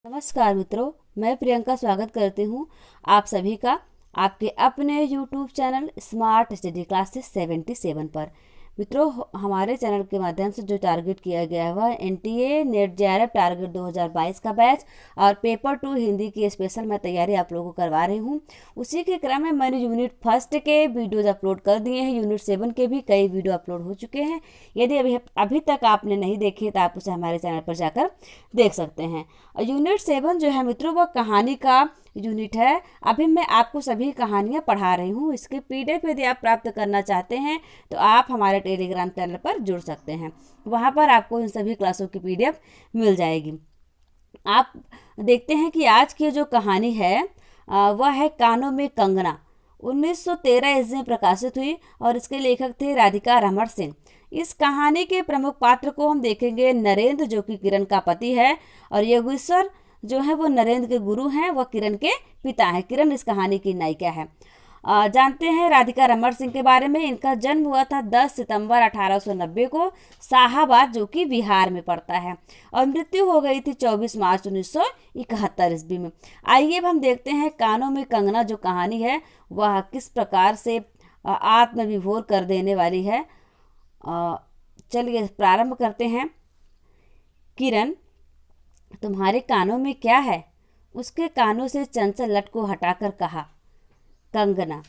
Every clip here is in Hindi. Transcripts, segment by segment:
नमस्कार मित्रों, मैं प्रियंका स्वागत करती हूँ आप सभी का आपके अपने YouTube channel smart study classes 77 पर। मित्रों, हमारे चैनल के माध्यम से जो टारगेट किया गया है वह NTA नेट JRF टारगेट 2022 का बैच और पेपर 2 हिंदी की स्पेशल मैं तैयारी आप लोगों को करवा रही हूँ। उसी के क्रम में मैंने यूनिट फर्स्ट के वीडियोज अपलोड कर दिए हैं, यूनिट 7 के भी कई वीडियो अपलोड हो चुके हैं। यदि अभी तक आपने नहीं देखे तो आप उसे हमारे चैनल पर जाकर देख सकते हैं। और यूनिट 7 जो है मित्रों वह कहानी का यूनिट है। अभी मैं आपको सभी कहानियाँ पढ़ा रही हूँ। इसके PDF यदि आप प्राप्त करना चाहते हैं तो आप हमारे टेलीग्राम चैनल पर जुड़ सकते हैं, वहाँ पर आपको इन सभी क्लासों की PDF मिल जाएगी। आप देखते हैं कि आज की जो कहानी है वह है कानों में कंगना। 1913 इसमें प्रकाशित हुई और इसके लेखक थे राधिका रमण सिंह। इस कहानी के प्रमुख पात्र को हम देखेंगे नरेंद्र, जो कि किरण का पति है, और योगेश्वर जो है वो नरेंद्र के गुरु हैं, वह किरण के पिता हैं। किरण इस कहानी की नायिका है। जानते हैं राधिका रमण सिंह के बारे में। इनका जन्म हुआ था 10 सितंबर 1890 को शाहाबाद, जो कि बिहार में पड़ता है, और मृत्यु हो गई थी 24 मार्च 1971 ईस्वी में। आइए अब हम देखते हैं कानों में कंगना जो कहानी है वह किस प्रकार से आत्मविभोर कर देने वाली है। चलिए प्रारंभ करते हैं। किरण, तुम्हारे कानों में क्या है? उसके कानों से चंचल लट को हटाकर कहा कंगना।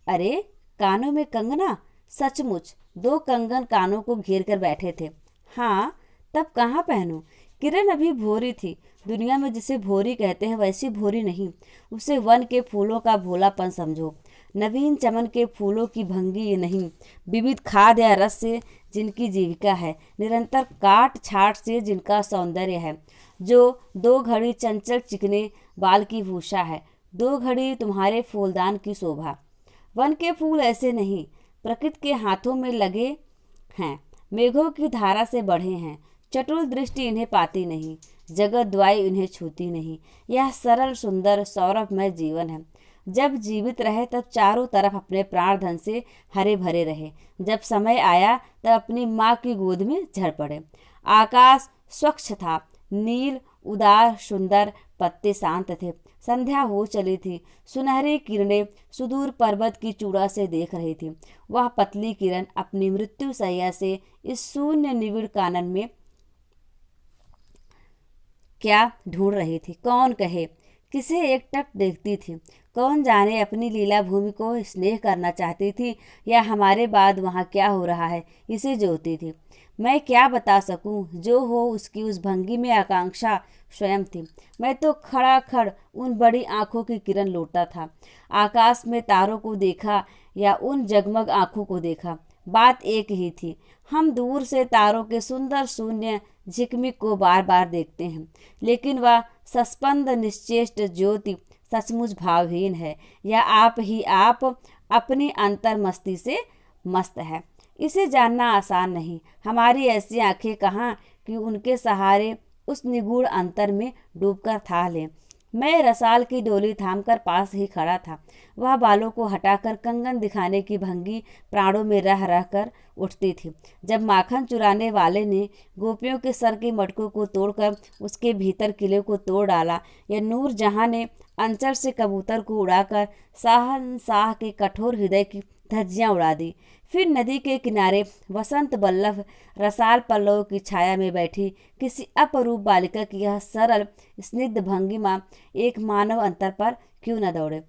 अरे, कानों में कंगना? सचमुच 2 कंगन कानों को घेर कर बैठे थे। हाँ, तब कहाँ पहनूं? किरण अभी भोरी थी। दुनिया में जिसे भोरी कहते हैं वैसी भोरी नहीं। उसे वन के फूलों का भोलापन समझो, नवीन चमन के फूलों की भंगी नहीं, विविध खाद या रस से जिनकी जीविका है, निरंतर काट छाट से जिनका सौंदर्य है, जो 2 घड़ी चंचल चिकने बाल की भूषा है, 2 घड़ी तुम्हारे फूलदान की शोभा। वन के फूल ऐसे नहीं, प्रकृति के हाथों में लगे हैं, मेघों की धारा से बढ़े हैं। चटुल दृष्टि इन्हें पाती नहीं, जगत द्वाई इन्हें छूती नहीं। यह सरल सुंदर सौरभमय जीवन है। जब जीवित रहे तब चारों तरफ अपने प्राण धन से हरे भरे रहे। जब समय आया तब अपनी माँ की गोद में झड़ पड़े। आकाश स्वच्छ था, नील उदार सुंदर, पत्ते शांत थे। संध्या हो चली थी। सुनहरी किरणें सुदूर पर्वत की चूड़ा से देख रही थी। वह पतली किरण अपनी मृत्यु सैया से इस शून्य निविड़ कानन में क्या ढूंढ रही थी? कौन कहे, किसे एकटक देखती थी? कौन जाने अपनी लीला भूमि को स्नेह करना चाहती थी या हमारे बाद वहाँ क्या हो रहा है इसे जोती थी। मैं क्या बता सकूं? जो हो उसकी उस भंगी में आकांक्षा स्वयं थी। मैं तो खड़ा खड़ उन बड़ी आंखों की किरण लौटता था। आकाश में तारों को देखा या उन जगमग आंखों को देखा, बात एक ही थी। हम दूर से तारों के सुंदर शून्य झिकमिक को बार बार देखते हैं, लेकिन वह सस्पंद निश्चेष्ट ज्योति सचमुच भावहीन है या आप ही आप अपनी अंतर मस्ती से मस्त है? इसे जानना आसान नहीं। हमारी ऐसी आंखें कहाँ कि उनके सहारे उस निगूढ़ अंतर में डूबकर था लें। मैं रसाल की डोली थामकर पास ही खड़ा था। वह बालों को हटाकर कंगन दिखाने की भंगी प्राणों में रह रह कर उठती थी। जब माखन चुराने वाले ने गोपियों के सर के मटकों को तोड़कर उसके भीतर किले को तोड़ डाला, या नूर जहाँ ने अंचल से कबूतर को उड़ाकर शाहनशाह के कठोर हृदय की धज्जियाँ उड़ा दी, फिर नदी के किनारे वसंत बल्लभ रसाल पल्लव की छाया में बैठी किसी अपरूप बालिका की यह सरल स्निग्ध भंगिमा एक मानव अंतर पर क्यों न दौड़े?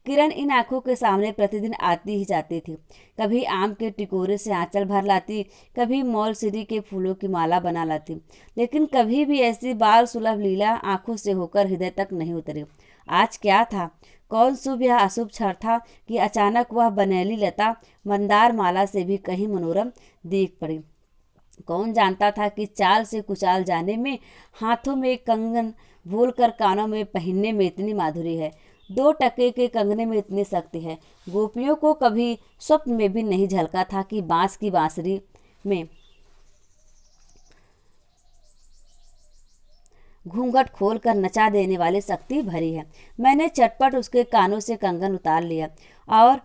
किरण इन आंखों के सामने प्रतिदिन आती ही जाती थी। कभी आम के टिकोरे से आंचल भर लाती, कभी मौलसिरी के फूलों की माला बना लाती, लेकिन कभी भी ऐसी बाल सुलभ लीला आंखों से होकर हृदय तक नहीं उतरी। आज क्या था? कौन शुभ या अशुभ क्षण था कि अचानक वह बनेली लता मंदार माला से भी कहीं मनोरम दिख पड़ी? कौन जानता था कि चाल से कुचाल जाने में, हाथों में कंगन भूलकर कानों में पहनने में इतनी माधुरी है, 2 टके के कंगने में इतनी शक्ति है। गोपियों को कभी स्वप्न में भी नहीं झलका था कि बांस की बांसुरी में घूंघट खोलकर नचा देने वाली शक्ति भरी है। मैंने चटपट उसके कानों से कंगन उतार लिया और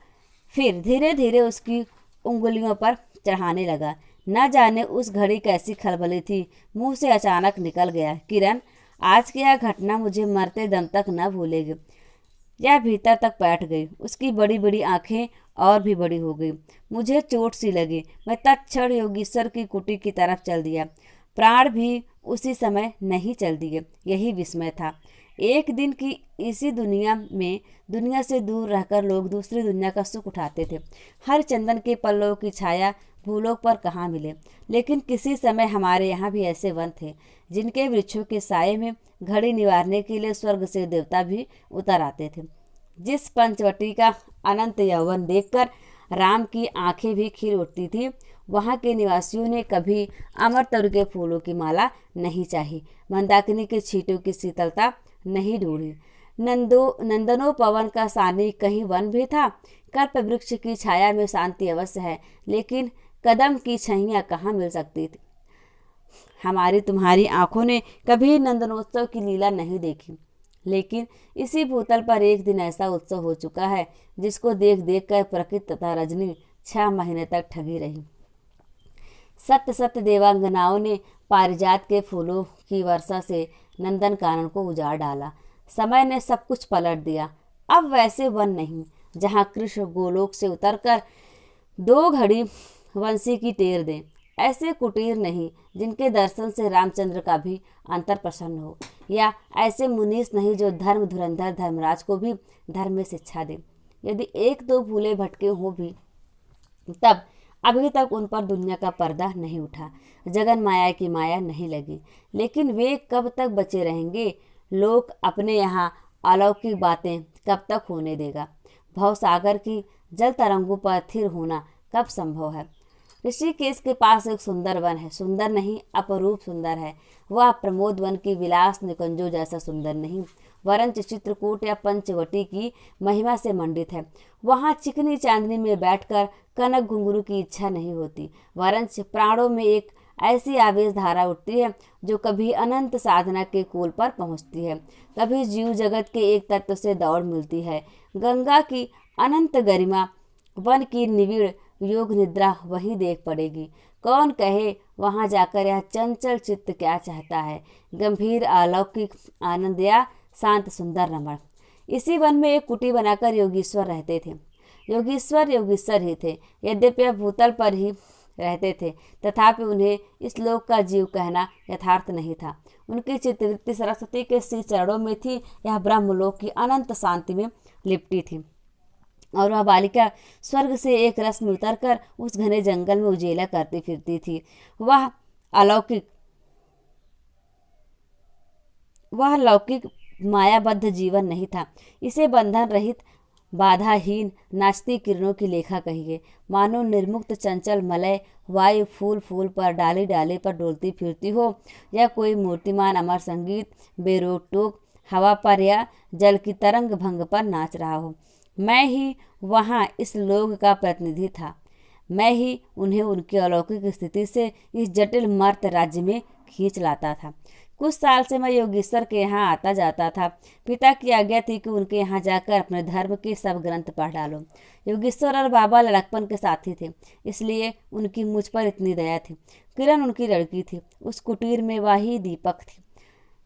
फिर धीरे धीरे उसकी उंगलियों पर चढ़ाने लगा। न जाने उस घड़ी कैसी खलबली थी, मुंह से अचानक निकल गया, किरण आज की यह घटना मुझे मरते दम तक न भूलेगी। यह भीतर तक बैठ गई। उसकी बड़ी बड़ी आंखें और भी बड़ी हो गई। मुझे चोट सी लगी। मैं तत्क्षण योगीश्वर की कुटी की तरफ चल दिया। प्राण भी उसी समय नहीं चल दिए। यही विस्मय था। एक दिन की इसी दुनिया में दुनिया से दूर रहकर लोग दूसरी दुनिया का सुख उठाते थे। हर चंदन के पल्लवों की छाया भूलोक पर कहाँ मिले। लेकिन किसी समय हमारे यहाँ भी ऐसे वन थे जिनके वृक्षों के साये में घड़ी निवारने के लिए स्वर्ग से देवता भी उतर आते थे। जिस पंचवटी का अनंत यौवन देखकर राम की आंखें भी खिल उठती थी, वहाँ के निवासियों ने कभी अमर तरु के फूलों की माला नहीं चाही, मंदाकिनी के छींटों की शीतलता नहीं ढूंढी। नंदनोपवन का सानी कहीं वन भी था। कल्प वृक्ष की छाया में शांति अवश्य है, लेकिन कदम की छैया कहाँ मिल सकती थी। हमारी तुम्हारी आंखों ने कभी नंदनोत्सव की लीला नहीं देखी, लेकिन इसी भूतल पर एक दिन ऐसा उत्सव हो चुका है जिसको देख देख कर प्रकृति तथा रजनी 6 महीने तक ठगी रही। सत्य सत्य देवांगनाओं ने पारिजात के फूलों की वर्षा से नंदन कानन को उजाड़ डाला। समय ने सब कुछ पलट दिया। अब वैसे वन नहीं जहाँ कृष्ण गोलोक से उतरकर 2 घड़ी वंशी की टेर दें। ऐसे कुटीर नहीं जिनके दर्शन से रामचंद्र का भी अंतर प्रसन्न हो, या ऐसे मुनीस नहीं जो धर्म धुरंधर धर्मराज को भी धर्म में शिक्षा दे। यदि 1-2 भूले भटके हों भी, तब अभी तक उन पर दुनिया का पर्दा नहीं उठा, जगन माया की माया नहीं लगी। लेकिन वे कब तक बचे रहेंगे? लोग अपने यहाँ अलौकिक बातें कब तक होने देगा? भवसागर की जल तरंगों पर स्थिर होना कब संभव है? ऋषिकेश के पास एक सुंदर वन है। सुंदर नहीं, अपरूप सुंदर है। वह प्रमोद वन की विलास निकुंजों जैसा सुंदर नहीं, वरन चित्रकूट या पंचवटी की महिमा से मंडित है। वहाँ चिकनी चांदनी में बैठकर कनक घुंघरू की इच्छा नहीं होती, वरन प्राणों में एक ऐसी आवेश धारा उठती है जो कभी अनंत साधना के कोल पर पहुँचती है, कभी जीव जगत के एक तत्व से दौड़ मिलती है। गंगा की अनंत गरिमा, वन की निविड़ योग निद्रा वहीं देख पड़ेगी। कौन कहे वहाँ जाकर यह चंचल चित्त क्या चाहता है? गंभीर अलौकिक आनंद या शांत सुंदर रमण। इसी वन में एक कुटी बनाकर योगीश्वर रहते थे। योगीश्वर ही थे। यद्यपि भूतल पर ही रहते थे, तथापि उन्हें इस लोक का जीव कहना यथार्थ नहीं था। उनकी चित्तवृत्ति सरस्वती के श्री चरणों में थी। यह ब्रह्मलोक की अनंत शांति में लिपटी थी, और वह बालिका स्वर्ग से एक रस में उतरकर उस घने जंगल में उजेला करती फिरती थी। वह लौकिक मायाबद्ध जीवन नहीं था। इसे बंधन रहित, बाधाहीन, नाचती किरणों की लेखा कहिए। मानो निर्मुक्त चंचल मलय वायु फूल फूल पर, डाली डाली पर डोलती फिरती हो, या कोई मूर्तिमान अमर संगीत बेरोक टोक हवा पर या जल की तरंग भंग पर नाच रहा हो। मैं ही वहाँ इस लोक का प्रतिनिधि था। मैं ही उन्हें उनकी अलौकिक स्थिति से इस जटिल मर्त राज्य में खींच लाता था। कुछ साल से मैं योगेश्वर के यहाँ आता जाता था। पिता की आज्ञा थी कि उनके यहाँ जाकर अपने धर्म के सब ग्रंथ पढ़ डालो। योगेश्वर और बाबा लड़कपन के साथी थे, इसलिए उनकी मुझ पर इतनी दया थी। किरण उनकी लड़की थी। उस कुटीर में वही दीपक थी।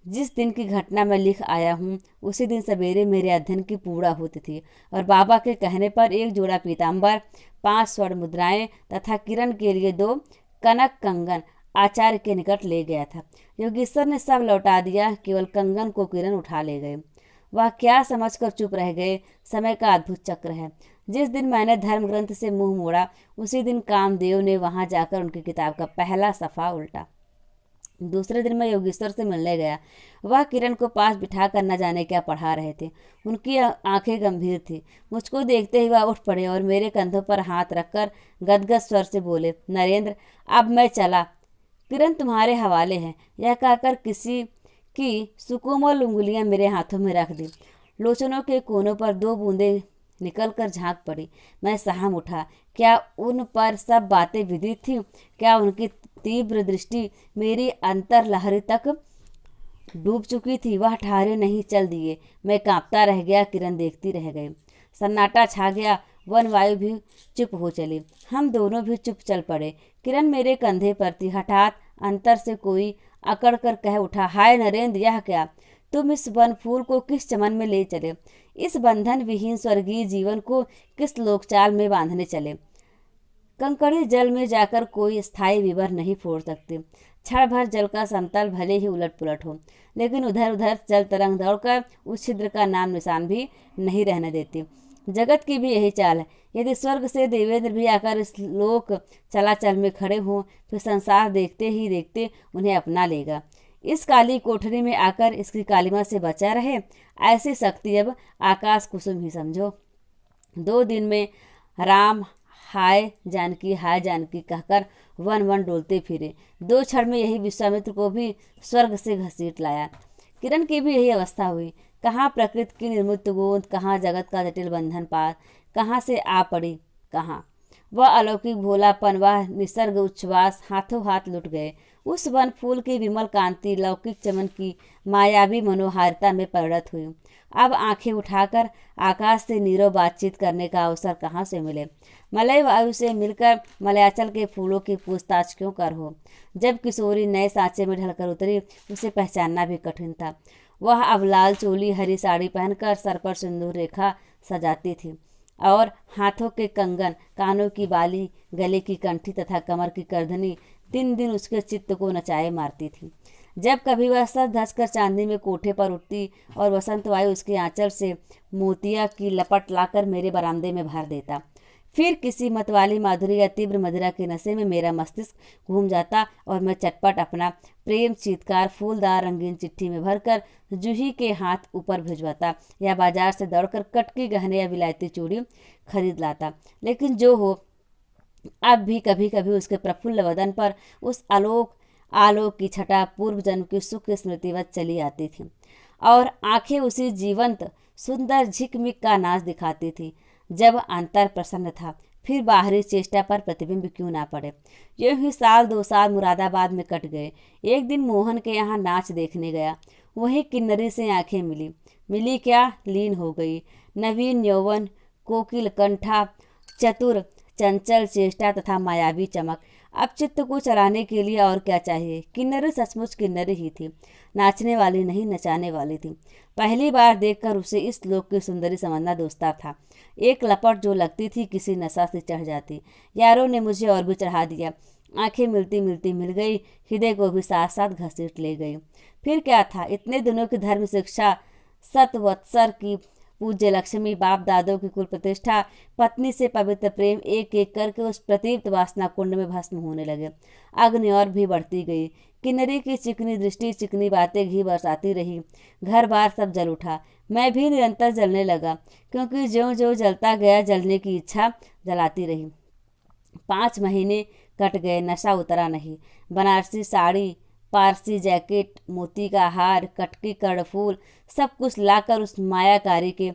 जिस दिन की घटना मैं लिख आया हूँ, उसी दिन सवेरे मेरे अध्ययन की पूरा होती थी, और बाबा के कहने पर एक जोड़ा पीताम्बर, 5 स्वर्ण मुद्राएं तथा किरण के लिए 2 कनक कंगन आचार्य के निकट ले गया था। योगेश्वर ने सब लौटा दिया, केवल कंगन को किरण उठा ले गए। वह क्या समझकर चुप रह गए। समय का अद्भुत चक्र है। जिस दिन मैंने धर्म ग्रंथ से मुंह मोड़ा, उसी दिन कामदेव ने वहां जाकर उनकी किताब का पहला सफ़ा उल्टा। दूसरे दिन मैं योगेश्वर से मिलने गया। वह किरण को पास बिठा कर न जाने क्या पढ़ा रहे थे। उनकी आंखें गंभीर थी। मुझको देखते ही वह उठ पड़े और मेरे कंधों पर हाथ रखकर गदगद स्वर से बोले, नरेंद्र, अब मैं चला, किरण तुम्हारे हवाले है। यह कहकर किसी की सुकोमल उंगलियां मेरे हाथों में रख दी। लोचनों के कोनों पर 2 बूंदें निकलकर झांक पड़ी। मैं सहम उठा। क्या उन पर सब बातें विदित थीं? क्या उनकी तीव्र दृष्टि मेरी अंतर लहरी तक डूब चुकी थी? वह ठहरे नहीं, चल दिए। मैं कांपता रह गया, किरण देखती रह गई। सन्नाटा छा गया। वन वायु भी चुप हो चली। हम दोनों भी चुप चल पड़े। किरण मेरे कंधे पर थी। हठात अंतर से कोई अकड़ कर कह उठा, हाय नरेंद्र, यह क्या? तुम इस वन फूल को किस चमन में ले चले? इस बंधन विहीन स्वर्गीय जीवन को किस लोकचाल में बांधने चले? कंकड़ी जल में जाकर कोई स्थायी विवर नहीं फोड़ सकते। क्षण भर जल का समतल भले ही उलट पुलट हो, लेकिन उधर उधर जल तरंग दौड़कर उस छिद्र का नाम निशान भी नहीं रहने देती। जगत की भी यही चाल है। यदि स्वर्ग से देवेंद्र भी आकर इस लोक चलाचल में खड़े हों, फिर संसार देखते ही देखते उन्हें अपना लेगा। इस काली कोठरी में आकर इसकी कालिमा से बचा रहे, ऐसी शक्ति अब आकाश कुसुम ही समझो। 2 दिन में राम हाय जानकी कहकर वन वन डोलते फिरे। 2 क्षण में यही विश्वामित्र को भी स्वर्ग से घसीट लाया। किरण की भी यही अवस्था हुई। कहाँ प्रकृति की निर्मुक्त गोंद, कहाँ जगत का जटिल बंधन पार, कहाँ से आ पड़ी, कहाँ वह अलौकिक भोलापन, वह निसर्ग उच्छ्वास हाथों हाथ लुट गए। उस वन फूल की विमल कांति लौकिक चमन की मायावी मनोहारिता में परिणत हुई। अब आंखें उठाकर आकाश से नीरव बातचीत करने का अवसर कहाँ से मिले? मलय वायु से मिलकर मलयाचल के फूलों की पूछताछ क्यों कर हो? जब किशोरी नए सांचे में ढलकर उतरी, उसे पहचानना भी कठिन था। वह अब लाल चोली हरी साड़ी पहनकर सर पर सिंदूर रेखा सजाती थी और हाथों के कंगन, कानों की बाली, गले की कंठी तथा कमर की करधनी दिन दिन उसके चित्त को नचाए मारती थी। जब कभी वह सज धस कर चांदी में कोठे पर उठती और वसंत वायु उसके आंचल से मोतिया की लपट लाकर मेरे बरामदे में भर देता, फिर किसी मतवाली माधुरी या तीव्र मदिरा के नशे में मेरा मस्तिष्क घूम जाता और मैं चटपट अपना प्रेम चीतकार फूलदार रंगीन चिट्ठी में भरकर जूही के हाथ ऊपर भिजवाता या बाजार से दौड़कर कटकी गहने या विलायती चूड़ी खरीद लाता। लेकिन जो हो, अब भी कभी कभी उसके प्रफुल्ल वदन पर उस आलोक की छटा पूर्व जन्म की सुख स्मृतिवत चली आती थी और आंखें उसी जीवंत सुंदर झिकमिक का नाच दिखाती थी। जब अंतर प्रसन्न था, फिर बाहरी चेष्टा पर प्रतिबिंब क्यों ना पड़े। यूं ही 1-2 साल मुरादाबाद में कट गए। एक दिन मोहन के यहाँ नाच देखने गया। वही किन्नरी से आंखें मिली क्या, लीन हो गई। नवीन यौवन, कोकिल कंठा, चतुर चंचल चेष्टा तथा मायावी चमक। अब चित्त को चलाने के लिए और क्या चाहिए? किन्नरी सचमुच किन्नरी ही थी, नाचने वाली नहीं, नचाने वाली थी। पहली बार देखकर उसे इस लोक की सुंदरी समझना दोस्ता था। एक लपट जो लगती थी किसी नशा से चढ़ जाती। यारों ने मुझे और भी चढ़ा दिया। आंखें मिलती मिलती मिल गई, हृदय को भी साथ साथ घसीट ले गई। फिर क्या था, इतने दिनों की धर्म शिक्षा, 7 वत्सर की पूज्य लक्ष्मी, बाप दादों की कुल प्रतिष्ठा, पत्नी से पवित्र प्रेम एक एक करके उस प्रतीप्त वासना कुंड में भस्म होने लगे। अग्नि और भी बढ़ती गई। किन्नरी की चिकनी दृष्टि, चिकनी बातें घी बरसाती रही। घर बार सब जल उठा। मैं भी निरंतर जलने लगा, क्योंकि ज्यों ज्यों जलता गया जलने की इच्छा जलाती रही। 5 महीने कट गए, नशा उतरा नहीं। बनारसी साड़ी, पारसी जैकेट, मोती का हार, कटकी कर्णफूल, सब कुछ लाकर उस मायाकारी के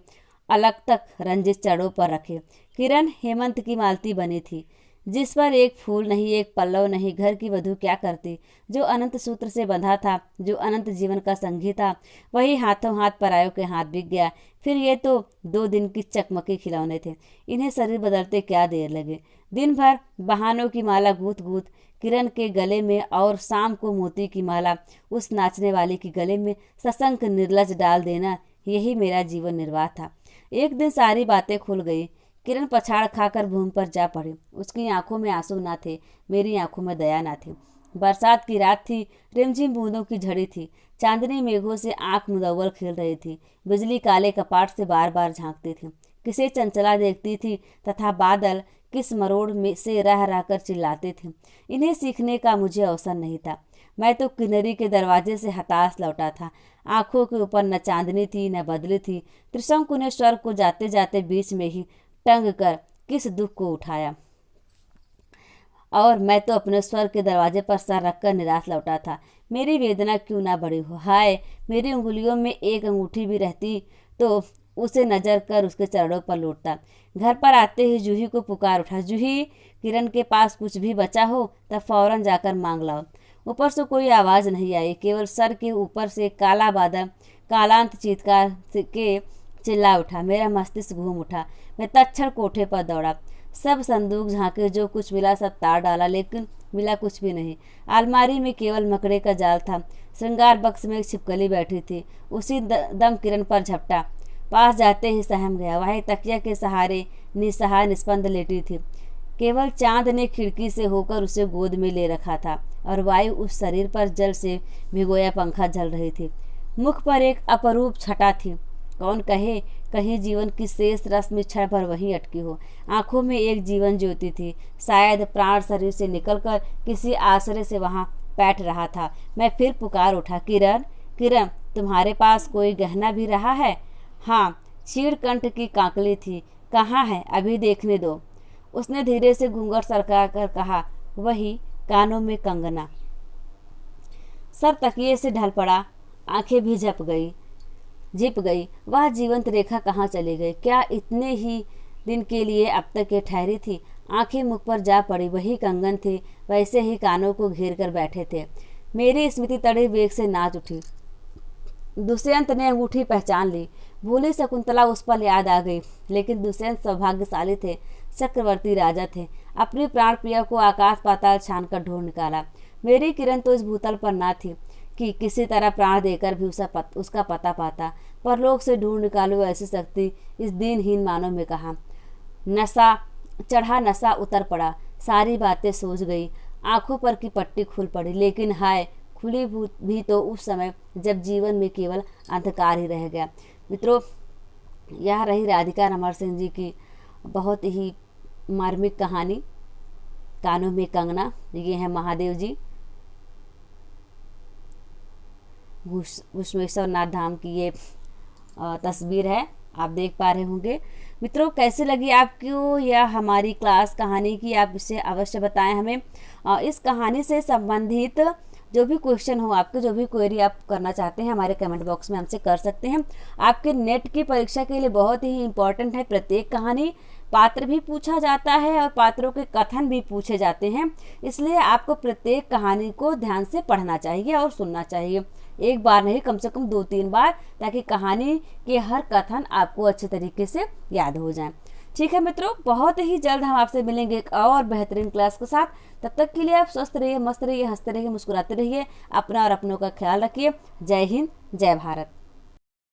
अलग तक रंजित चढ़ों पर रखे। किरण हेमंत की मालती बनी थी, जिस पर एक फूल नहीं, एक पल्लव नहीं। घर की वधू क्या करती? जो अनंत सूत्र से बंधा था, जो अनंत जीवन का संगी था, वही हाथों हाथ परायों के हाथ बिक गया। फिर ये तो 2 दिन की चकमकी खिलौने थे, इन्हें शरीर बदलते क्या देर लगे। दिन भर बहानों की माला गूंथ गूंथ किरण के गले में और शाम को मोती की माला उस नाचने वाले के गले में सशंक निर्लज डाल देना, यही मेरा जीवन निर्वाह था। एक दिन सारी बातें खुल गई। किरण पछाड़ खाकर भूमि पर जा पड़ी। उसकी आंखों में आंसू ना थे, मेरी आंखों में दया ना थी। बरसात की रात थी, रिमझिम बूंदों की झड़ी थी। चांदनी मेघों से आंख मुदव्वल खिल रही थी। बिजली काले कपाट से बार बार झांकती थी, किसे चंचला देखती थी तथा बादल किस मरोड़ में से रह रहकर चिल्लाते थे। इन्हें सीखने का मुझे अवसर नहीं था। मैं तो किन्नरी के दरवाजे से हताश लौटा था। आंखों के ऊपर न चांदनी थी न बदली थी। त्रिशंकु ने स्वर्ग को जाते जाते बीच में ही टंग कर किस दुख को उठाया, और मैं तो अपने स्वर्ग के दरवाजे पर सर रखकर निराश लौटा था। मेरी वेदना क्यों ना बढ़ी हो। हाय, मेरी उंगलियों में एक अंगूठी भी रहती तो उसे नजर कर उसके चरणों पर लौटता। घर पर आते ही जूही को पुकार उठा, जूही, किरण के पास कुछ भी बचा हो तब फौरन जाकर मांग लाओ। ऊपर से कोई आवाज़ नहीं आई, केवल सर के ऊपर से काला बादल कालांत चीत्कार के चिल्ला उठा। मेरा मस्तिष्क घूम उठा। मैं तत्क्षण कोठे पर दौड़ा। सब संदूक झांके, जो कुछ मिला सब तार डाला, लेकिन मिला कुछ भी नहीं। अलमारी में केवल मकड़े का जाल था। श्रृंगार बक्स में एक छिपकली बैठी थी। उसी दम किरण पर झपटा। पास जाते ही सहम गया। वह तकिया के सहारे निसहाय निस्पंद लेटी थी। केवल चांद ने खिड़की से होकर उसे गोद में ले रखा था और वायु उस शरीर पर जल से भिगोया पंखा झल रही थी। मुख पर एक अपरूप छटा थी। कौन कहे कहीं जीवन की शेष रस्म क्षण भर वहीं अटकी हो। आंखों में एक जीवन ज्योति थी। शायद प्राण शरीर से निकलकर किसी आश्रय से वहां बैठ रहा था। मैं फिर पुकार उठा, किरण, किरण, तुम्हारे पास कोई गहना भी रहा है? हाँ, चीड़कंठ की कांकली थी। कहाँ है? अभी देखने दो। उसने धीरे से घूंघट सरका कर कहा, वही, कानों में कंगना। सर तकिए से ढल पड़ा। आंखें भी झिप गई। वह जीवंत रेखा कहाँ चली गई? क्या इतने ही दिन के लिए अब तक ये ठहरी थी? आंखें मुख पर जा पड़ी। वही कंगन थे, वैसे ही कानों को घेर कर बैठे थे। मेरी स्मृति तड़े वेग से नाच उठी। दुष्यंत ने अंगूठी पहचान ली। भूली शकुंतला उस पर याद आ गई। लेकिन दुष्यंत सौभाग्यशाली थे, चक्रवर्ती राजा थे। अपनी प्राण प्रिया को आकाश पाताल छान कर ढूंढ निकाला। मेरी किरण तो इस भूतल पर ना थी कि किसी तरह प्राण देकर भी उसका पता पाता। परलोक से ढूंढ निकालो ऐसी शक्ति इस दीनहीन मानव में कहा। नशा चढ़ा, नशा उतर पड़ा। सारी बातें सोच गई। आंखों पर की पट्टी खुल पड़ी। लेकिन हाय, खुली भी तो उस समय जब जीवन में केवल अंधकार ही रह गया। मित्रों, यह रही राधिका अमर सिंह जी की बहुत ही मार्मिक कहानी, कानों में कंगना। ये है महादेव जी, घुश्मेश्वर नाथ धाम की ये तस्वीर है, आप देख पा रहे होंगे। मित्रों, कैसे लगी आपको यह हमारी क्लास कहानी की? आप इसे अवश्य बताएं हमें। इस कहानी से संबंधित जो भी क्वेश्चन हो, आपके जो भी क्वेरी आप करना चाहते हैं, हमारे कमेंट बॉक्स में हमसे कर सकते हैं। आपके नेट की परीक्षा के लिए बहुत ही इम्पोर्टेंट है। प्रत्येक कहानी पात्र भी पूछा जाता है और पात्रों के कथन भी पूछे जाते हैं। इसलिए आपको प्रत्येक कहानी को ध्यान से पढ़ना चाहिए और सुनना चाहिए। एक बार नहीं, कम से कम 2-3 बार, ताकि कहानी के हर कथन आपको अच्छे तरीके से याद हो जाए। ठीक है मित्रों, बहुत ही जल्द हम आपसे मिलेंगे एक और बेहतरीन क्लास के साथ। तब तक के लिए आप स्वस्थ रहिए, मस्त रहिए, हंसते रहिए, मुस्कुराते रहिए। अपना और अपनों का ख्याल रखिए। जय हिंद, जय भारत।